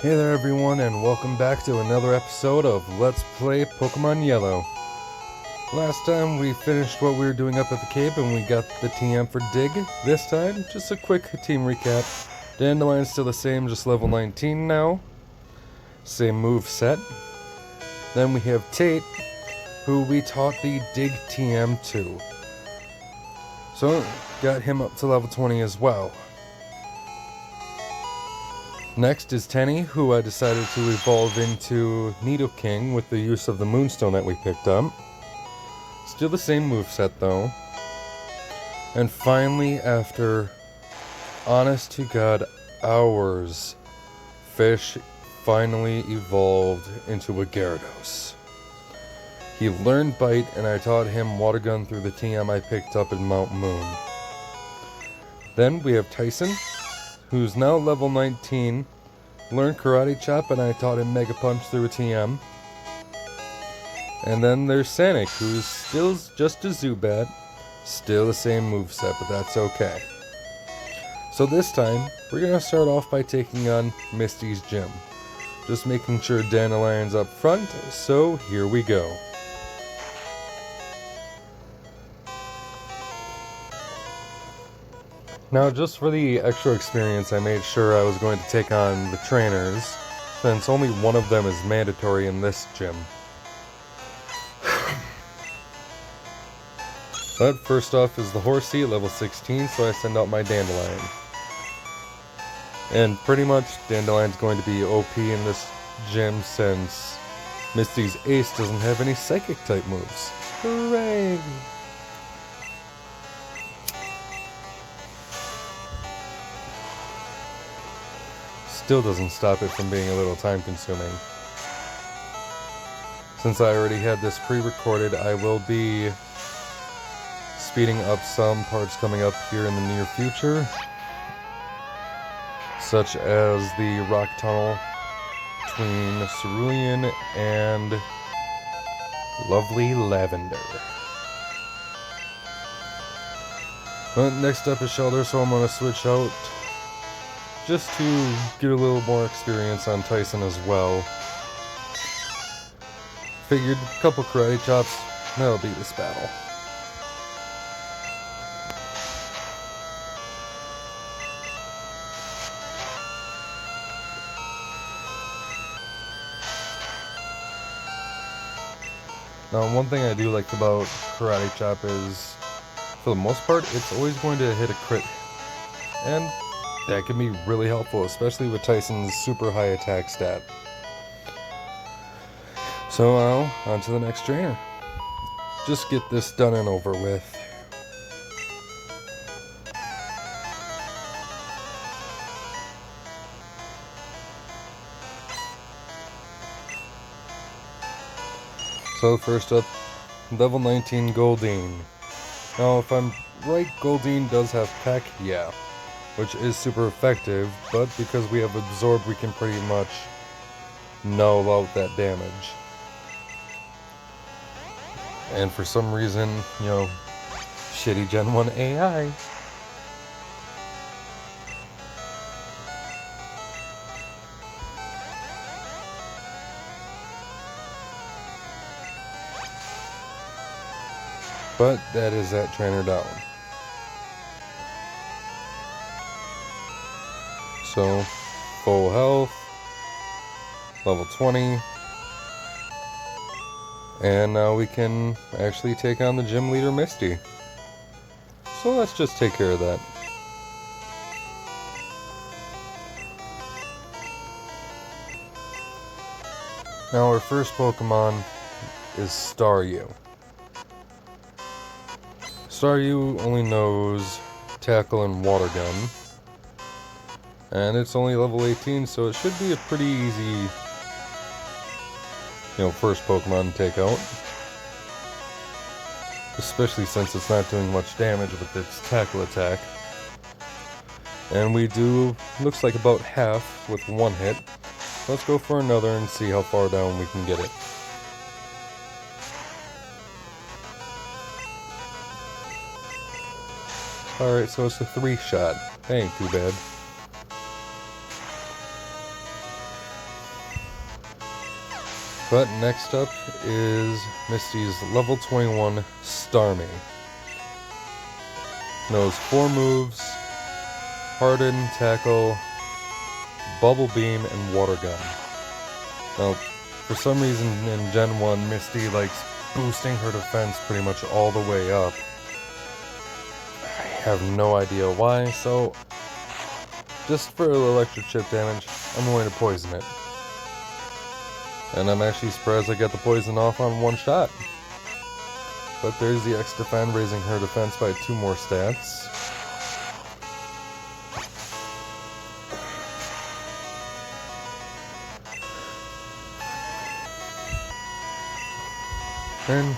Hey there everyone, and welcome back to another episode of Let's Play Pokemon Yellow. Last time we finished what we were doing up at the cave and we got the TM for Dig. This time, just a quick team recap. Dandelion's still the same, just level 19 now. Same move set. Then we have Tate, who we taught the Dig TM to. So, got him up to level 20 as well. Next is Tenny, who I decided to evolve into Nidoking with the use of the Moonstone that we picked up. Still the same moveset though. And finally, after honest to God hours, Fish finally evolved into a Gyarados. He learned Bite and I taught him Water Gun through the TM I picked up in Mount Moon. Then we have Tyson, who's now level 19, learned Karate Chop and I taught him Mega Punch through a TM. And then there's Sonic, who's still just a Zubat, still the same moveset, but that's okay. So this time, we're going to start off by taking on Misty's gym. Just making sure Dandelion's up front, so here we go. Now, just for the extra experience, I made sure I was going to take on the trainers, since only one of them is mandatory in this gym. But first off is the Horsey at level 16, so I send out my Dandelion. And pretty much, Dandelion's going to be OP in this gym since Misty's Ace doesn't have any Psychic type moves. Hooray! Still doesn't stop it from being a little time consuming. Since I already had this pre-recorded, I will be speeding up some parts coming up here in the near future, such as the rock tunnel between Cerulean and lovely Lavender. But next up is Shelter, so I'm going to switch out just to get a little more experience on Tyson as well. Figured a couple Karate Chops, that'll beat this battle. Now, one thing I do like about Karate Chop is, for the most part, it's always going to hit a crit. And that can be really helpful, especially with Tyson's super high attack stat. So now, on to the next trainer. Just get this done and over with. So first up, level 19 Goldeen. Now if I'm right, Goldeen does have Peck, yeah, which is super effective, but because we have Absorb, we can pretty much null out that damage. And for some reason, you know, shitty Gen 1 AI. But that is that trainer down. So, full health, level 20, and now we can actually take on the gym leader Misty. So let's just take care of that. Now our first Pokemon is Staryu. Staryu only knows Tackle and Water Gun. And it's only level 18, so it should be a pretty easy, first Pokemon to take out. Especially since it's not doing much damage with its Tackle attack. And we do, looks like about half with one hit. Let's go for another and see how far down we can get it. Alright, so it's a 3-shot. That ain't too bad. But next up is Misty's level 21 Starmie. Knows 4 moves: Harden, Tackle, Bubble Beam, and Water Gun. Now, for some reason in Gen 1, Misty likes boosting her defense pretty much all the way up. I have no idea why, so just for electric chip damage, I'm going to poison it. And I'm actually surprised I got the poison off on one shot. But there's the X Defend, raising her defense by 2 more stats. And,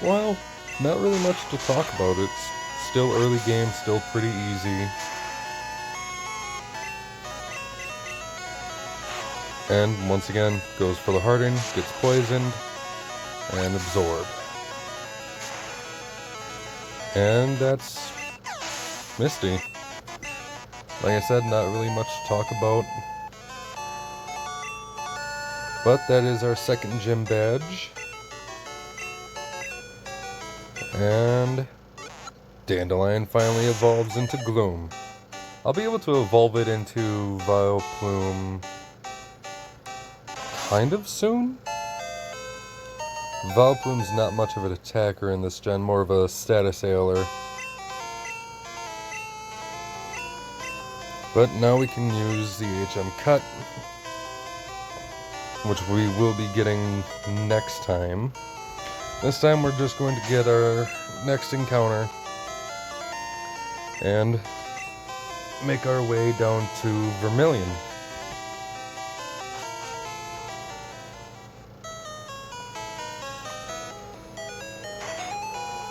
well, not really much to talk about. It's still early game, still pretty easy. And once again, goes for the Harden, gets poisoned, and absorb. And that's Misty. Like I said, not really much to talk about. But that is our second gym badge. And Dandelion finally evolves into Gloom. I'll be able to evolve it into Vileplume kind of soon. Vileplume's not much of an attacker in this gen, more of a status ailer. But now we can use the HM Cut, which we will be getting next time. This time we're just going to get our next encounter and make our way down to Vermilion.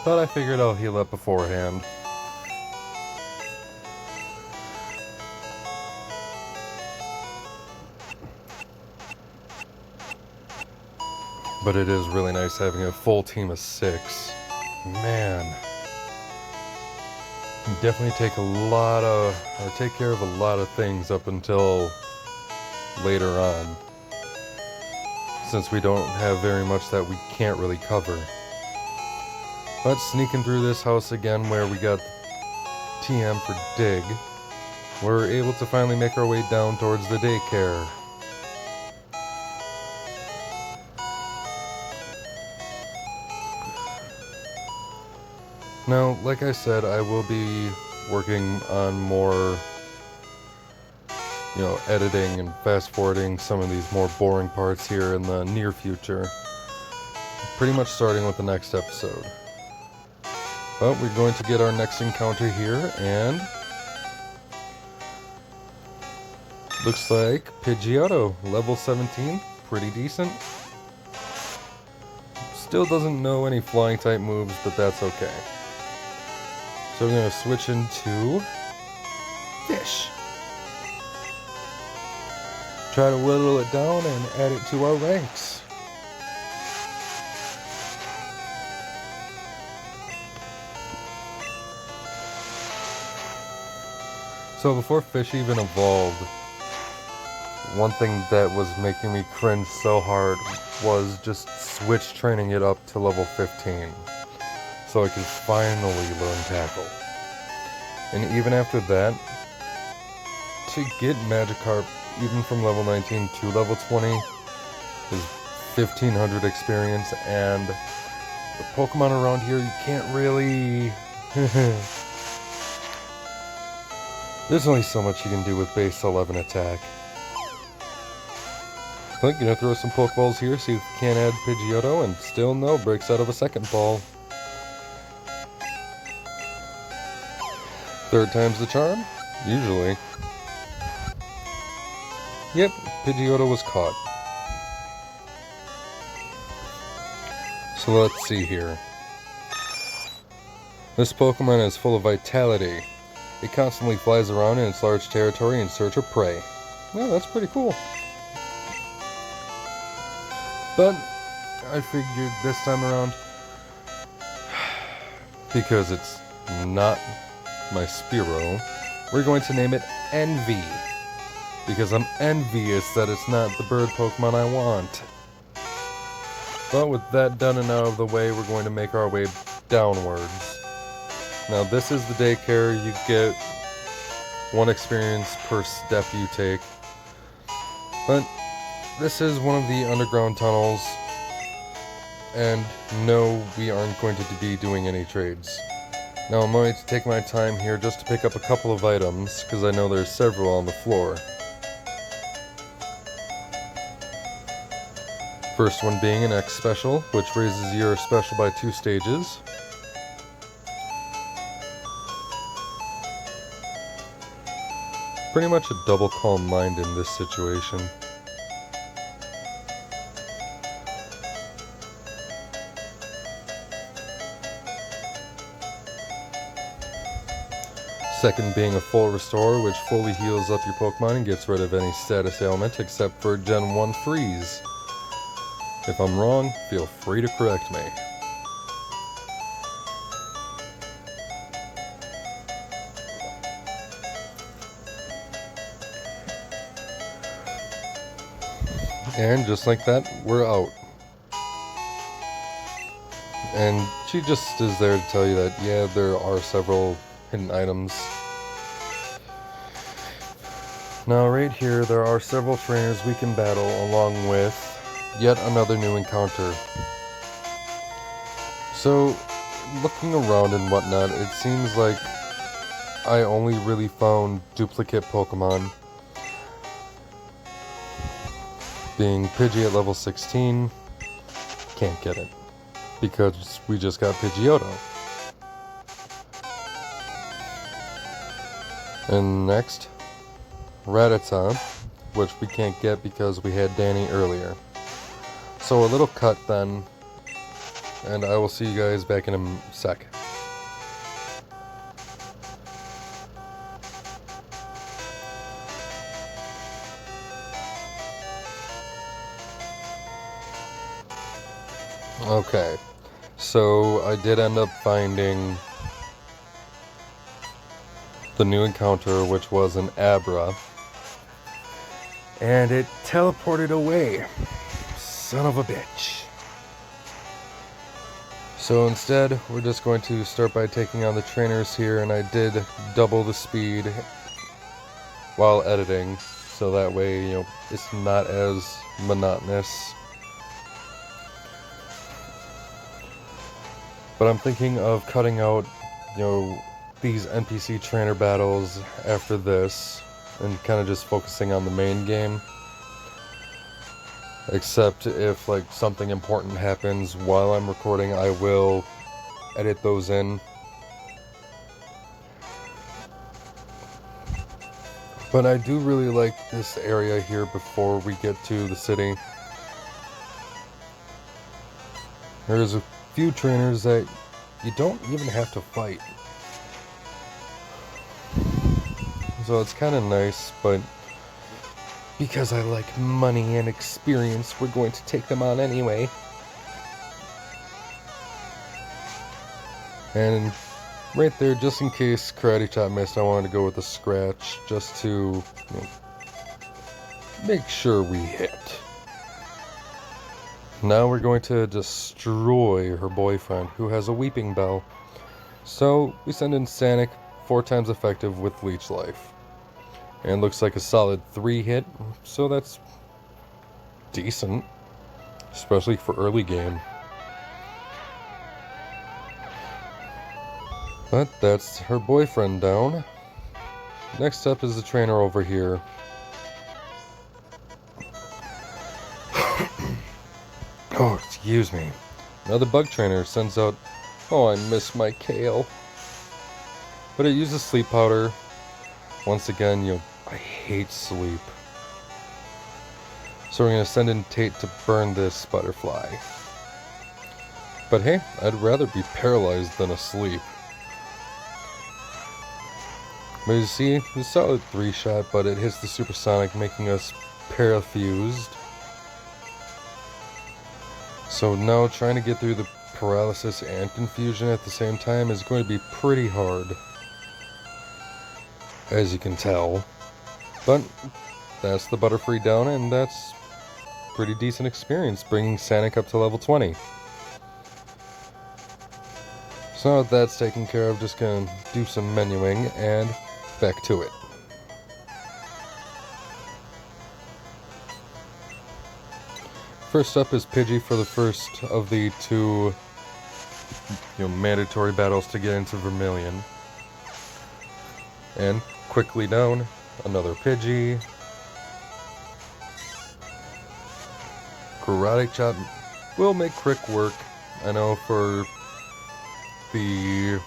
Thought I figured I'll heal up beforehand. But it is really nice having a full team of 6. Man. You definitely take care of a lot of things up until later on. Since we don't have very much that we can't really cover. But sneaking through this house again where we got TM for Dig, we're able to finally make our way down towards the daycare. Now, like I said, I will be working on more, editing and fast forwarding some of these more boring parts here in the near future. Pretty much starting with the next episode. But we're going to get our next encounter here, and looks like Pidgeotto, level 17, pretty decent. Still doesn't know any flying type moves, but that's okay. So we're going to switch into Fish. Try to whittle it down and add it to our ranks. So before Fish even evolved, one thing that was making me cringe so hard was just switch training it up to level 15. So I could finally learn Tackle. And even after that, to get Magikarp even from level 19 to level 20 is 1500 experience, and the Pokemon around here you can't really... There's only so much you can do with base 11 attack. I think gonna throw some Pokeballs here, see if we can add Pidgeotto, and still no, breaks out of a second ball. Third time's the charm? Usually. Yep, Pidgeotto was caught. So let's see here. This Pokemon is full of vitality. It constantly flies around in its large territory in search of prey. Yeah, that's pretty cool. But I figured this time around, because it's not my Spearow, we're going to name it Envy. Because I'm envious that it's not the bird Pokemon I want. But with that done and out of the way, we're going to make our way downwards. Now this is the daycare. You get 1 experience per step you take. But this is one of the underground tunnels. And no, we aren't going to be doing any trades. Now I'm going to take my time here just to pick up a couple of items, because I know there's several on the floor. First one being an X special, which raises your special by 2 stages. Pretty much a double calm mind in this situation. Second being a full restore, which fully heals up your Pokemon and gets rid of any status ailment except for Gen 1 freeze. If I'm wrong, feel free to correct me. And just like that, we're out. And she just is there to tell you that, yeah, there are several hidden items. Now right here, there are several trainers we can battle along with yet another new encounter. So, looking around and whatnot, it seems like I only really found duplicate Pokemon. Being Pidgey at level 16, can't get it, because we just got Pidgeotto. And next, Rattata, which we can't get because we had Danny earlier. So a little cut then, and I will see you guys back in a sec. Okay, so I did end up finding the new encounter, which was an Abra, and it teleported away. Son of a bitch. So instead, we're just going to start by taking on the trainers here, and I did double the speed while editing, so that way, you know, it's not as monotonous. But I'm thinking of cutting out, you know, these NPC trainer battles after this and kind of just focusing on the main game. Except if like something important happens while I'm recording, I will edit those in. But I do really like this area here before we get to the city. There's a few trainers that you don't even have to fight. So it's kind of nice, but because I like money and experience, we're going to take them on anyway. And right there, just in case Karate Chop missed, I wanted to go with a scratch just to, you know, make sure we hit. Now we're going to destroy her boyfriend, who has a Weeping Bell. So we send in Sanic, 4 times effective with Leech Life. And looks like a solid 3 hit, so that's decent, especially for early game. But that's her boyfriend down. Next up is the trainer over here. Oh, excuse me. Another bug trainer sends out, oh, I miss my Kale. But it uses sleep powder. Once again, you know, I hate sleep. So we're going to send in Tate to burn this butterfly. But hey, I'd rather be paralyzed than asleep. But you see, it's a solid 3-shot, but it hits the supersonic, making us parafused. So now trying to get through the paralysis and confusion at the same time is going to be pretty hard, as you can tell. But that's the Butterfree down, and that's pretty decent experience bringing Sanic up to level 20. So now that that's taken care of, just gonna do some menuing and back to it. First up is Pidgey for the first of the two mandatory battles to get into Vermilion. And quickly down, another Pidgey. Karate Chop will make quick work. I know for the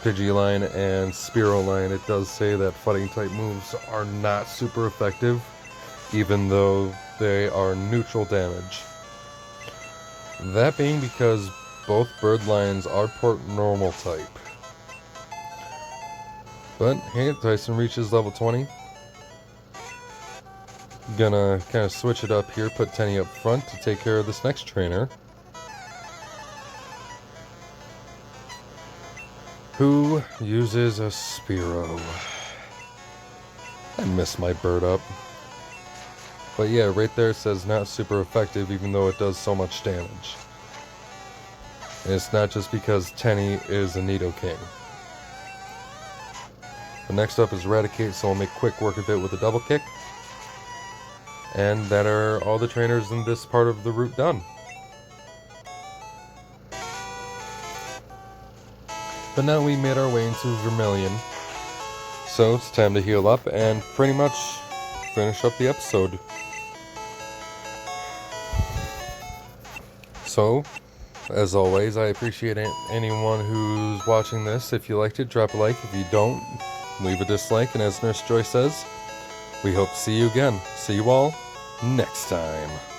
Pidgey line and Spearow line, it does say that fighting type moves are not super effective, even though they are neutral damage. That being because both bird lines are port normal type. But hey, Tyson reaches level 20. Gonna kind of switch it up here, put Tenny up front to take care of this next trainer, who uses a Spearow. I miss my bird up. But yeah, right there it says not super effective, even though it does so much damage. And it's not just because Tenny is a Nidoking. The next up is Eradicate, so I'll make quick work of it with a double kick. And that are all the trainers in this part of the route done. But now we made our way into Vermilion, so it's time to heal up and pretty much finish up the episode. So, as always, I appreciate anyone who's watching this. If you liked it, drop a like. If you don't, leave a dislike. And as Nurse Joy says, we hope to see you again. See you all next time.